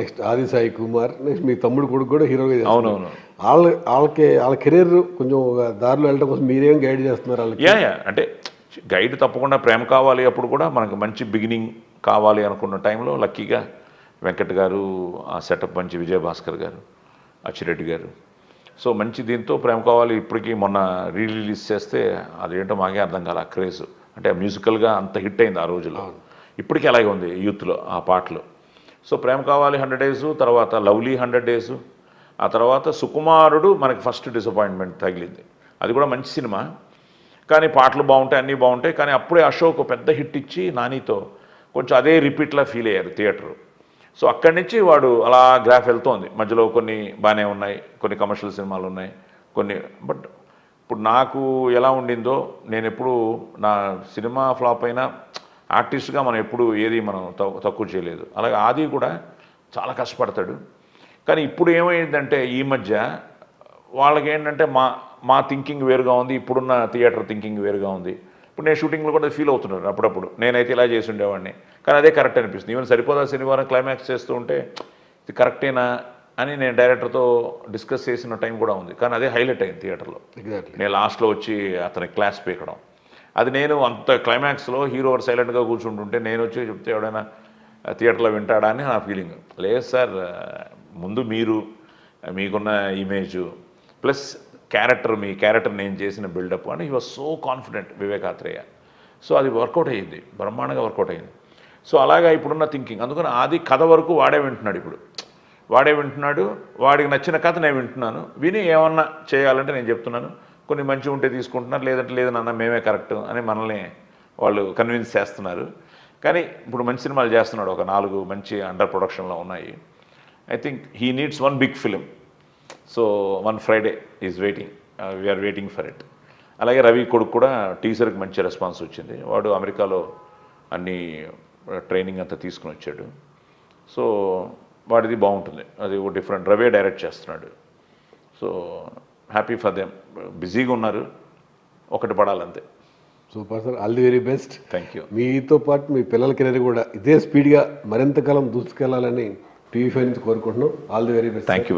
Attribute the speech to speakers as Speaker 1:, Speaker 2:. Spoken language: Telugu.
Speaker 1: నెక్స్ట్ ఆది సాయి కుమార్, నెక్స్ట్ మీ తమ్ముడు కొడుకు కూడా హీరోగా చేస్తున్నారు.
Speaker 2: అవునవును.
Speaker 1: వాళ్ళ కెరీర్ కొంచెం ఒక దారిలో వెళ్ళడం కోసం మీరేం గైడ్ చేస్తున్నారు వాళ్ళకి?
Speaker 2: యా అంటే గైడ్ తప్పకుండా ప్రేమ కావాలి అప్పుడు కూడా మనకు మంచి బిగినింగ్ కావాలి అనుకున్న టైంలో లక్కీగా వెంకట్ గారు, ఆ సెటప్ మంచి విజయభాస్కర్ గారు, అచ్చిరెడ్డి గారు, సో మంచి దీంతో ప్రేమ కావాలి ఇప్పటికీ మొన్న రిలీజ్ చేస్తే అదేంటో మాకే అర్థం కాలే ఆ క్రేజ్. అంటే మ్యూజికల్గా అంత హిట్ అయింది ఆ రోజులో, ఇప్పటికీ అలాగే ఉంది యూత్లో ఆ పాటలు. సో ప్రేమ కావాలి 100 days, తర్వాత లవ్లీ 100 days, ఆ తర్వాత సుకుమారుడు మనకి ఫస్ట్ డిసప్పాయింట్మెంట్ తగిలింది. అది కూడా మంచి సినిమా, కానీ పాటలు బాగుంటాయి, అన్నీ బాగుంటాయి. కానీ అప్పుడే అశోక్ పెద్ద హిట్ ఇచ్చి నానితో కొంచెం అదే రిపీట్లా ఫీల్ అయ్యారు థియేటరు. సో అక్కడి నుంచి వాడు అలా గ్రాఫ్ వెళ్తోంది. మధ్యలో కొన్ని బాగానే ఉన్నాయి, కొన్ని కమర్షియల్ సినిమాలు ఉన్నాయి, కొన్ని. బట్ ఇప్పుడు నాకు ఎలా ఉండిందో, నేను ఎప్పుడు నా సినిమా ఫ్లాప్ అయినా ఆర్టిస్ట్గా మనం ఎప్పుడు ఏది మనం తక్కువ చేయలేదు. అలాగే ఆది కూడా చాలా కష్టపడతాడు. కానీ ఇప్పుడు ఏమైందంటే ఈ మధ్య వాళ్ళకి ఏంటంటే మా థింకింగ్ వేరుగా ఉంది, ఇప్పుడున్న థియేటర్ థింకింగ్ వేరుగా ఉంది. ఇప్పుడు నేను షూటింగ్లో కూడా ఫీల్ అవుతున్నాను అప్పుడప్పుడు, నేనైతే ఇలా చేసి ఉండేవాడిని కానీ అదే కరెక్ట్ అనిపిస్తుంది. ఈవెన్ సరిపోదా శనివారం క్లైమాక్స్ చేస్తూ ఉంటే ఇది కరెక్టేనా అని నేను డైరెక్టర్తో డిస్కస్ చేసిన టైం కూడా ఉంది. కానీ అదే హైలైట్ అయింది థియేటర్లో. నేను లాస్ట్లో వచ్చి అతని క్లాస్ పీకడం, అది నేను అంత క్లైమాక్స్లో హీరో సైలెంట్గా కూర్చుంటుంటే నేను వచ్చి చెప్తే ఎవడైనా థియేటర్లో వింటాడా అని నా ఫీలింగ్. లేదు సార్, ముందు మీకున్న ఇమేజు ప్లస్ మీ క్యారెక్టర్ నేను చేసిన బిల్డప్ అని he was so confident Vivekatreya. So అది వర్కౌట్ అయ్యింది, బ్రహ్మాండంగా వర్కౌట్ అయ్యింది. సో అలాగా ఇప్పుడున్న థింకింగ్, అందుకని ఆది కథ వరకు వాడే వింటున్నాడు. ఇప్పుడు వాడే వింటున్నాడు, వాడికి నచ్చిన కథ నేను వింటున్నాను. విని ఏమన్నా చేయాలంటే నేను చెప్తున్నాను, కొన్ని మంచి ఉంటే తీసుకుంటున్నారు, లేదంటే లేదు నాన్న మేమే కరెక్ట్ అని మనల్ని వాళ్ళు కన్విన్స్ చేస్తున్నారు. కానీ ఇప్పుడు మంచి సినిమాలు చేస్తున్నాడు, ఒక 4 మంచి అండర్ ప్రొడక్షన్లో ఉన్నాయి. I think he needs one big film. So one Friday is waiting, we're waiting for it. అలాగే రవి కొడుకు కూడా టీజర్కి మంచి రెస్పాన్స్ వచ్చింది. వాడు అమెరికాలో అన్ని ట్రైనింగ్ అంతా తీసుకుని వచ్చాడు. సో వాడిది బాగుంటుంది, అది ఒక డిఫరెంట్. రవే డైరెక్ట్ చేస్తున్నాడు. సో హ్యాపీ ఫర్ దెమ్, బిజీగా ఉన్నారు, ఒకటి పడాలంతే.
Speaker 1: Super sir, all the very best.
Speaker 2: Thank you.
Speaker 1: మీతో పాటు మీ పిల్లల కెరీర్ కూడా ఇదే స్పీడ్గా మరింత కాలం దూసుకెళ్లాలని TV5 నుంచి కోరుకుంటున్నాం. All the very best.
Speaker 2: Thank you.